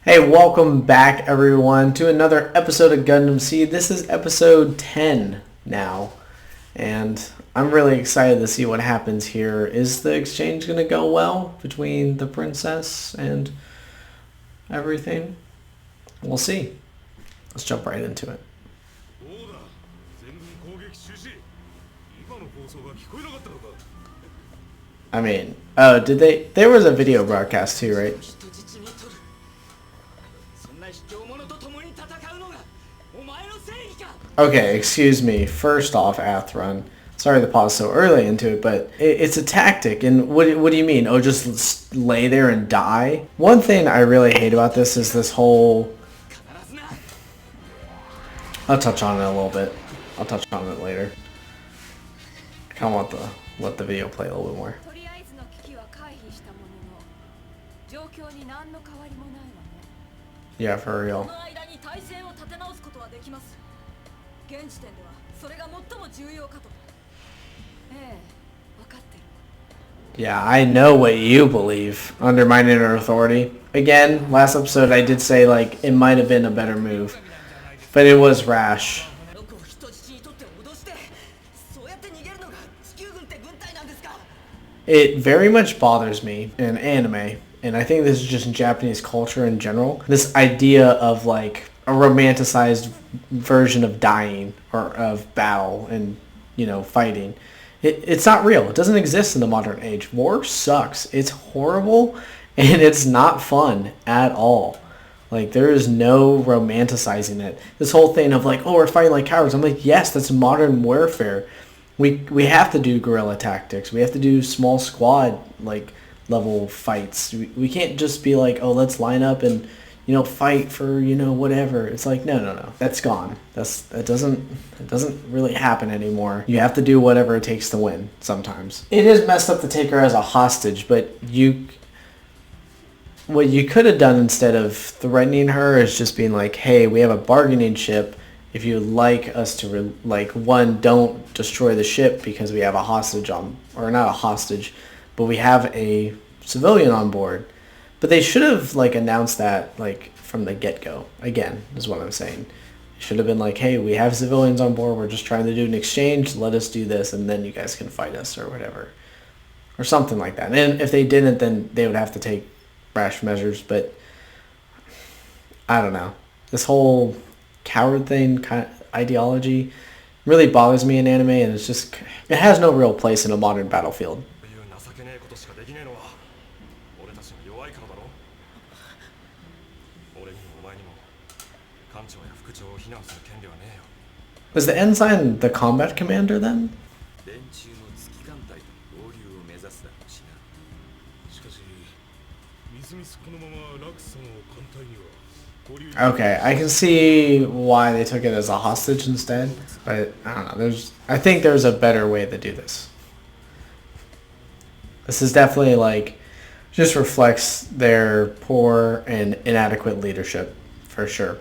Hey, welcome back everyone to another episode of Gundam Seed. This is episode 10 now, and I'm really excited to see what happens here. Is the exchange going to go well between the princess and everything? We'll see. Let's jump right into it. I mean, oh, did they? There was a video broadcast too, right? Okay, excuse me. First off, Athrun. Sorry to pause so early into it, but it's a tactic. And what do you mean? Oh, just lay there and die? One thing I really hate about this is this whole... I'll touch on it a little bit. I'll touch on it later. I kind of want to let the video play a little bit more. Yeah, for real. Yeah, I know what you believe. Undermining her authority. Again, last episode I did say like it might have been a better move, but it was rash. It very much bothers me in anime, and I think this is just in Japanese culture in general. This idea of like a romanticized version of dying or of battle and, you know, fighting. It's not real. It doesn't exist in the modern age. War sucks. It's horrible and it's not fun at all. Like, there is no romanticizing it. This whole thing of like, oh, we're fighting like cowards. I'm like, yes, that's modern warfare. We have to do guerrilla tactics. We have to do small squad like level fights. We can't just be like, oh, let's line up and, you know, fight for, you know, whatever. It's like, no. That's gone. It doesn't really happen anymore. You have to do whatever it takes to win sometimes. It is messed up to take her as a hostage, but what you could have done instead of threatening her is just being like, hey, we have a bargaining ship. If you'd like us to, don't destroy the ship because we have a hostage on, or not a hostage, but we have a civilian on board. But they should have, announced that, from the get-go. Again, is what I'm saying. It should have been like, hey, we have civilians on board. We're just trying to do an exchange. Let us do this, and then you guys can fight us or whatever. Or something like that. And if they didn't, then they would have to take rash measures. But I don't know. This whole coward thing kind of ideology really bothers me in anime, and it's just, it has no real place in a modern battlefield. Was the ensign the combat commander then? Okay, I can see why they took it as a hostage instead, but I don't know. I think there's a better way to do this. This is definitely just reflects their poor and inadequate leadership, for sure.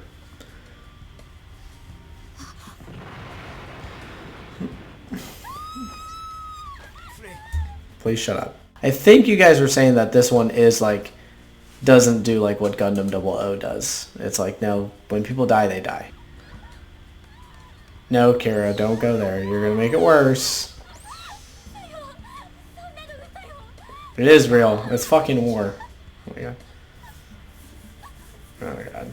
Please shut up. I think you guys were saying that this one is doesn't do what Gundam 00 does. It's no, when people die, they die. No, Kira, don't go there. You're gonna make it worse. It is real. It's fucking war. Oh my god. Oh my god.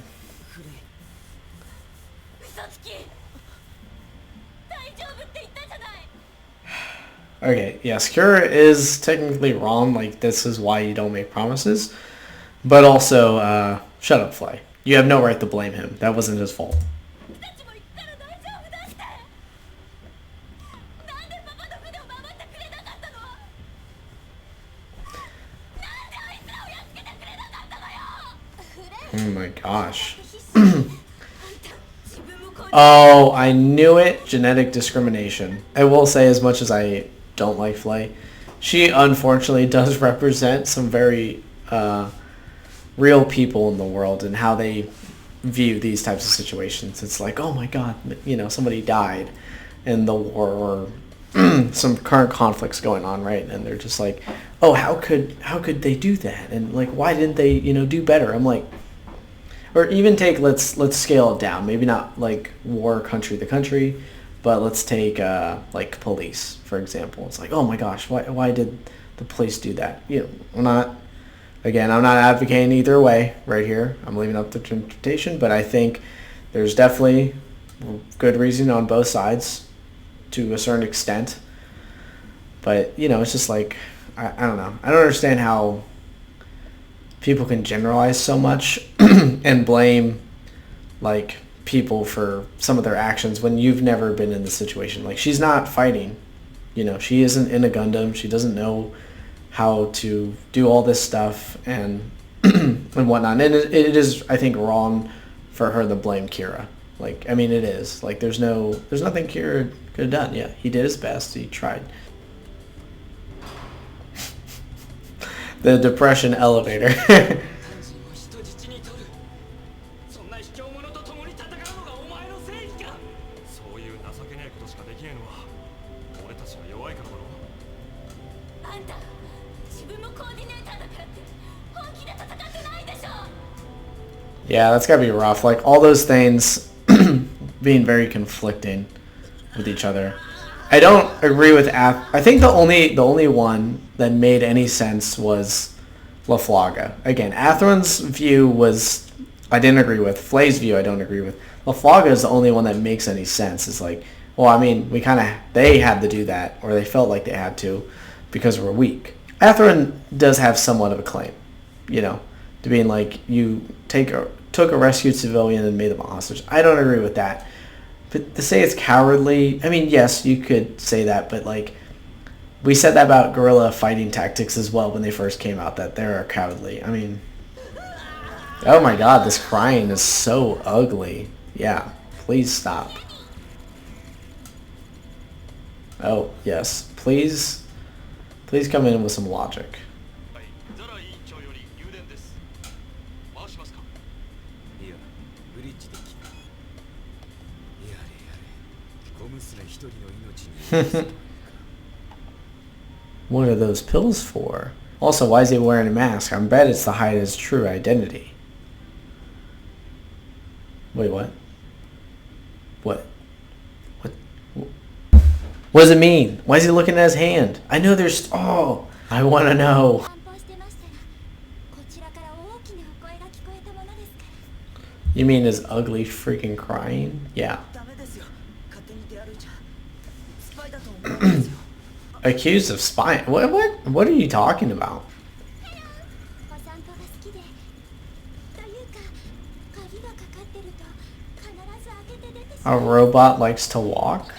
Okay, yes, Kira is technically wrong. This is why you don't make promises. But also, shut up, Fly. You have no right to blame him. That wasn't his fault. Oh my gosh. Oh, I knew it. Genetic discrimination. I will say, as much as I don't like Flay, she unfortunately does represent some very real people in the world and how they view these types of situations. It's like, oh my god, you know, somebody died in the war or some current conflicts going on, right? And they're just like, oh, how could they do that? And why didn't they, do better? I'm like, or even take, let's scale it down. Maybe not like war country to country, but let's take like police, for example. It's like, oh my gosh, why did the police do that? I'm not advocating either way right here. I'm leaving up to interpretation, but I think there's definitely good reason on both sides to a certain extent. But, it's just like, I don't know. I don't understand how people can generalize so much and blame, like, people for some of their actions when you've never been in the situation. Like, she's not fighting. She isn't in a Gundam. She doesn't know how to do all this stuff and and whatnot. And it is, I think, wrong for her to blame Kira. Like, I mean, it is. Like, there's nothing Kira could have done. Yeah, he did his best. He tried. The depression elevator. Yeah, that's gotta be rough. Like, all those things being very conflicting with each other. I don't agree with I think the only one that made any sense was LaFlaga. Again, Atherin's view I didn't agree with. Flay's view I don't agree with. LaFlaga is the only one that makes any sense. It's like, well, I mean, they had to do that, or they felt like they had to, because we're weak. Atherin does have somewhat of a claim, to being like, you took a rescued civilian and made them a hostage. I don't agree with that. But to say it's cowardly, I mean, yes, you could say that, but like, we said that about guerrilla fighting tactics as well when they first came out, that they're cowardly. I mean, oh my god, this crying is so ugly. Yeah, please stop. Oh, yes, please come in with some logic. What are those pills for? Also, why is he wearing a mask? I bet it's to hide his true identity. Wait, what? What does it mean? Why is he looking at his hand? I know there's... Oh, I want to know. You mean his ugly freaking crying? Yeah. Accused of spying? What are you talking about? A robot likes to walk?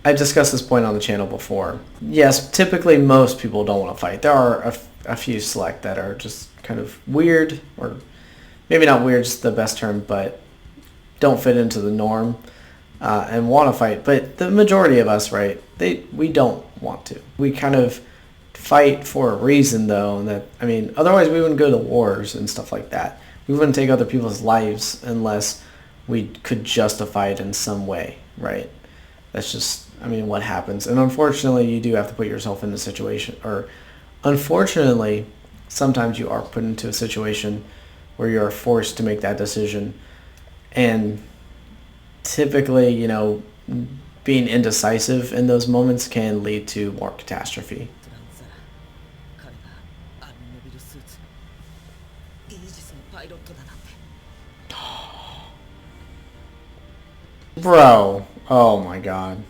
I've discussed this point on the channel before. Yes, typically most people don't want to fight. There are a few select that are just kind of weird, or maybe not weird is the best term, but don't fit into the norm and want to fight. But the majority of us, right, we don't want to. We kind of fight for a reason, though. And that, I mean, otherwise we wouldn't go to wars and stuff like that. We wouldn't take other people's lives unless we could justify it in some way, right? That's just, I mean, what happens. And unfortunately, you do have to put yourself in a situation, or unfortunately, sometimes you are put into a situation where you're forced to make that decision. And typically, being indecisive in those moments can lead to more catastrophe. Bro, oh my god.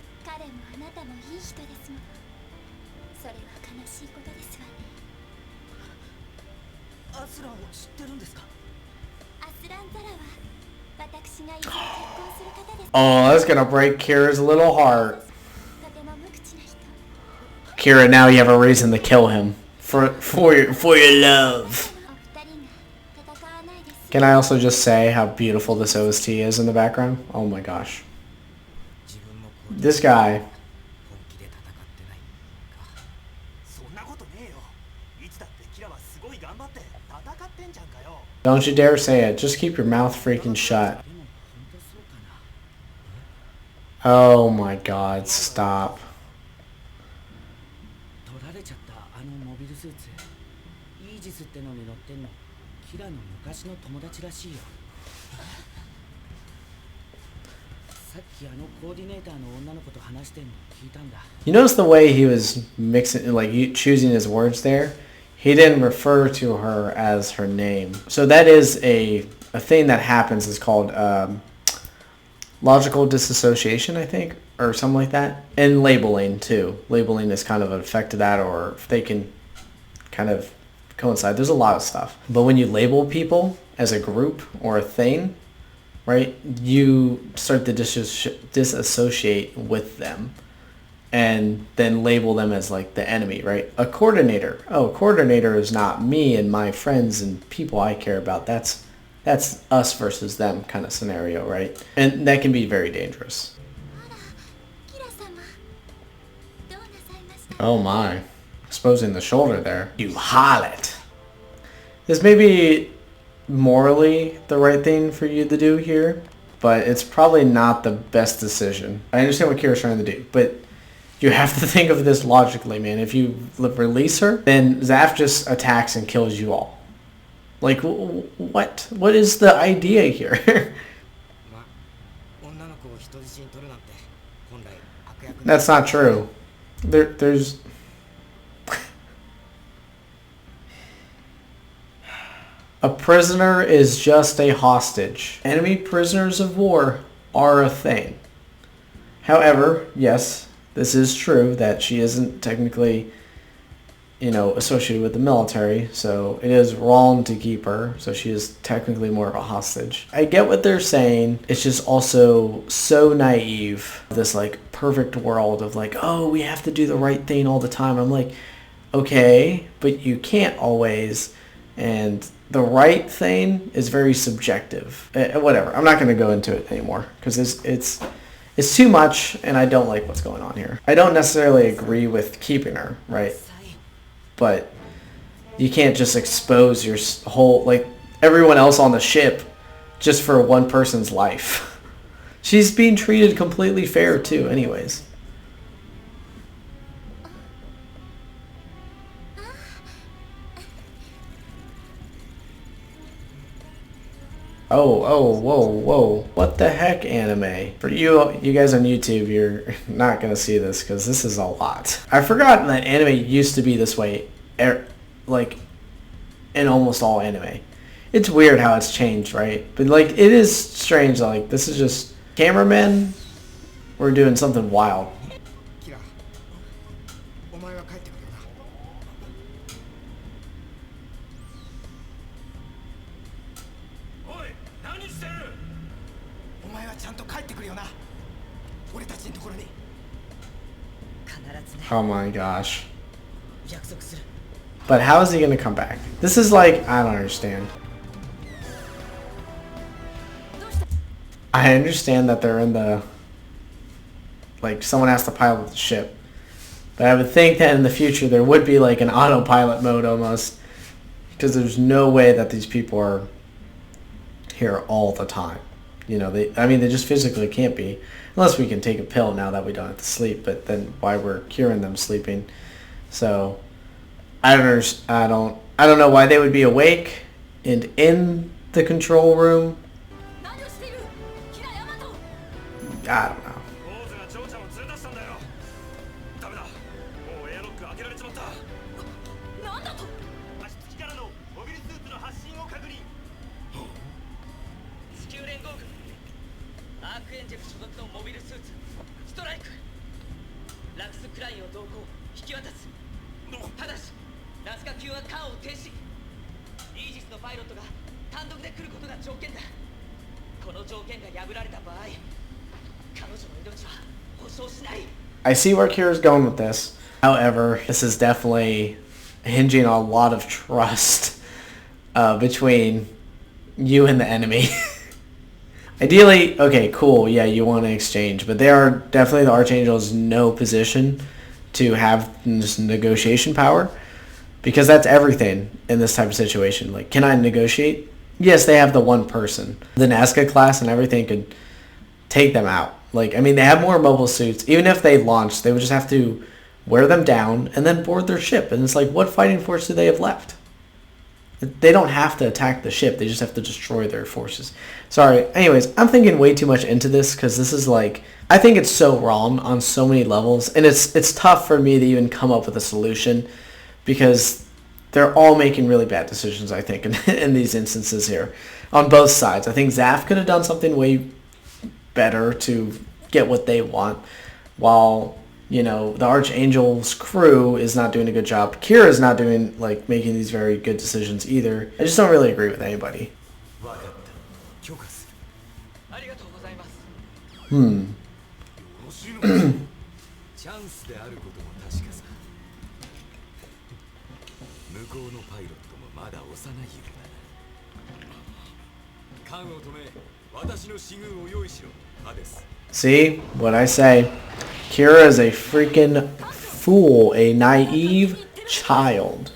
Oh, that's gonna break Kira's little heart. Kira, now you have a reason to kill him for your love. Can I also just say how beautiful this OST is in the background? Oh my gosh. Don't you dare say it. Just keep your mouth freaking shut. Oh my god, stop. You notice the way he was mixing, like choosing his words there? He didn't refer to her as her name. So that is a thing that happens. Is called logical disassociation, I think, or something like that. And labeling, too. Labeling is kind of an effect of that, or they can kind of coincide. There's a lot of stuff. But when you label people as a group or a thing, right, you start to disassociate with them and then label them as like the enemy, right? A coordinator. Oh, a coordinator is not me and my friends and people I care about. That's us versus them kind of scenario, right? And that can be very dangerous. Oh my. Exposing the shoulder there. You harlot. This may be morally the right thing for you to do here, but it's probably not the best decision. I understand what Kira's trying to do, but you have to think of this logically, man. If you release her, then Zaf just attacks and kills you all. Like, what? What is the idea here? That's not true. There's... A prisoner is just a hostage. Enemy prisoners of war are a thing. However, yes, this is true that she isn't technically, associated with the military, so it is wrong to keep her, so she is technically more of a hostage. I get what they're saying. It's just also so naive, this like perfect world of like, oh, we have to do the right thing all the time. I'm like, okay, but you can't always, and the right thing is very subjective. Whatever. I'm not going to go into it anymore because it's too much, and I don't like what's going on here. I don't necessarily agree with keeping her, right? But you can't just expose your whole, like, everyone else on the ship just for one person's life. She's being treated completely fair, too, anyways. Oh, whoa. What the heck, anime? For you guys on YouTube, you're not going to see this because this is a lot. I forgot that anime used to be this way, like, in almost all anime. It's weird how it's changed, right? But, like, it is strange, like, this is just... Cameramen, we're doing something wild. Oh my gosh. But how is he gonna come back? This is like, I don't understand. I understand that they're in the, like, someone has to pilot the ship. But I would think that in the future there would be like an autopilot mode almost. Because there's no way that these people are here all the time. They just physically can't be. Unless we can take a pill now that we don't have to sleep, but then why we're curing them sleeping. So I don't know why they would be awake and in the control room. I don't know. I see where Kira's going with this. However, this is definitely hinging on a lot of trust between you and the enemy. Ideally, okay, cool, yeah, you want to exchange, but they are definitely, the Archangel is no position to have this negotiation power, because that's everything in this type of situation. Like, can I negotiate? Yes, they have the one person. The Nazca class and everything could take them out. Like, I mean, they have more mobile suits. Even if they launched, they would just have to wear them down and then board their ship. And it's like, what fighting force do they have left? They don't have to attack the ship. They just have to destroy their forces. Sorry. Anyways, I'm thinking way too much into this because this is like, I think it's so wrong on so many levels. And it's tough for me to even come up with a solution because they're all making really bad decisions, I think, in these instances here on both sides. I think Zaf could have done something way better to get what they want, while, you know, the Archangel's crew is not doing a good job. Kira's not doing, like, making these very good decisions either. I just don't really agree with anybody. See what I say? Kira is a freaking fool, a naive child.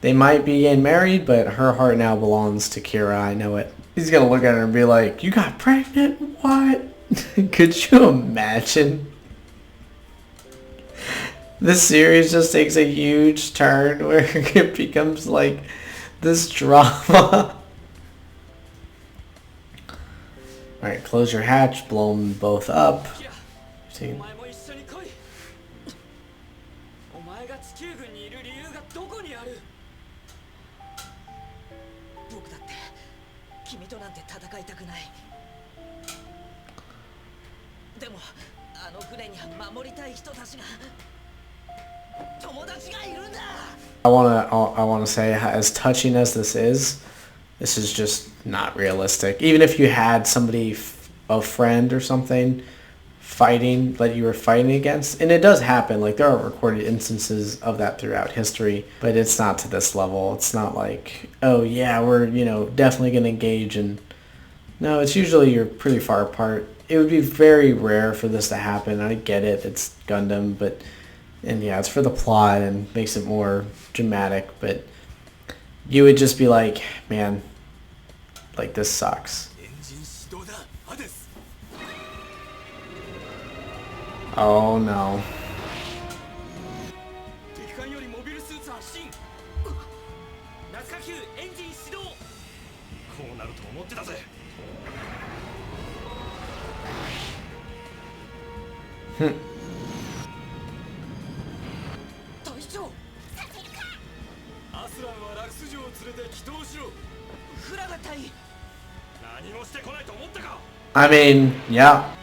They might be getting married, but her heart now belongs to Kira. I know it. He's gonna look at her and be like, "You got pregnant? What?" Could you imagine? This series just takes a huge turn where it becomes like this drama. Alright, close your hatch, blow them both up. See? I wanna say, as touching as this is just not realistic. Even if you had somebody, a friend or something, fighting that you were fighting against, and it does happen. Like, there are recorded instances of that throughout history, but it's not to this level. It's not like, oh yeah, we're, you know, definitely gonna engage. And no, it's usually you're pretty far apart. It would be very rare for this to happen. I get it, it's Gundam, but, and yeah, it's for the plot and makes it more dramatic, but you would just be like, man, like, this sucks. Oh no. I mean, yeah.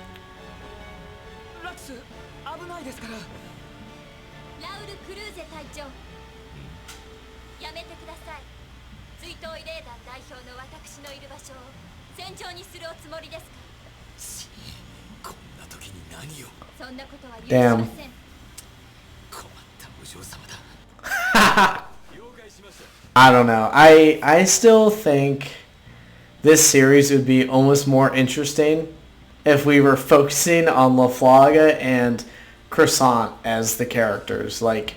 Damn. I don't know. I still think this series would be almost more interesting if we were focusing on LaFlaga and Croissant as the characters. Like,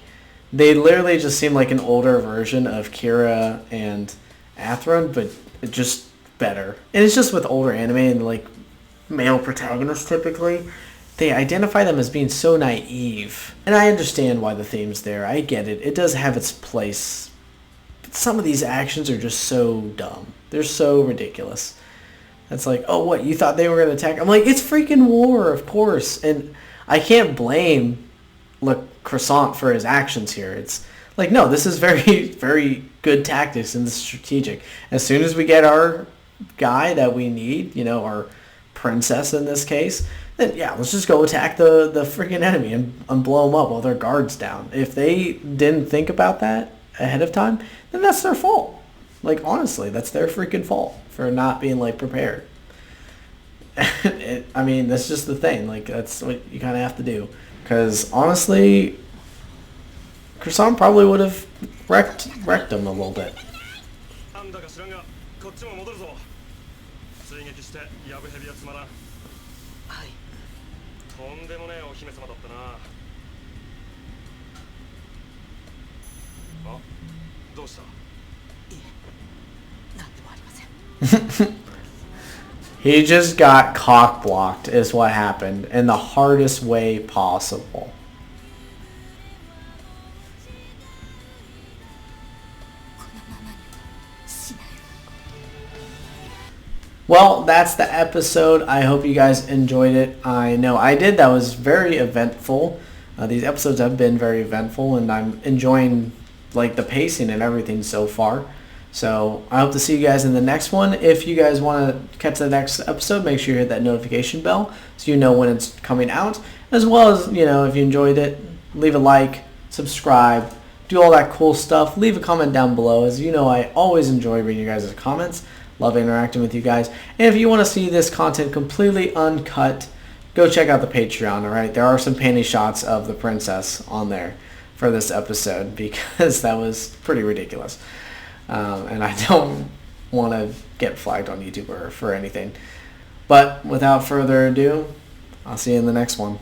they literally just seem like an older version of Kira and Athrun, but just better. And it's just with older anime and, like, male protagonists typically, they identify them as being so naive. And I understand why the theme's there. I get it. It does have its place. But some of these actions are just so dumb. They're so ridiculous. It's like, oh, what, you thought they were going to attack? I'm like, it's freaking war, of course. And I can't blame Le Croissant for his actions here. It's like, no, this is very, very good tactics and strategic. As soon as we get our guy that we need, you know, our princess in this case, then yeah, let's just go attack the freaking enemy and blow them up while their guard's down. If they didn't think about that ahead of time, then that's their fault. Like, honestly, that's their freaking fault for not being, like, prepared. I mean, that's just the thing. Like, that's what you kind of have to do. Because, honestly, Croissant probably would have wrecked him a little bit. He just got cock blocked is what happened in the hardest way possible. Well, that's the episode. I hope you guys enjoyed it. I know I did. That was very eventful. These episodes have been very eventful, and I'm enjoying like the pacing and everything so far. So I hope to see you guys in the next one. If you guys want to catch the next episode, make sure you hit that notification bell so you know when it's coming out. As well as, you know, if you enjoyed it, leave a like, subscribe, do all that cool stuff. Leave a comment down below. As you know, I always enjoy reading your guys' comments. Love interacting with you guys. And if you want to see this content completely uncut, go check out the Patreon, all right? There are some panty shots of the princess on there for this episode because that was pretty ridiculous. And I don't want to get flagged on YouTube or for anything. But without further ado, I'll see you in the next one.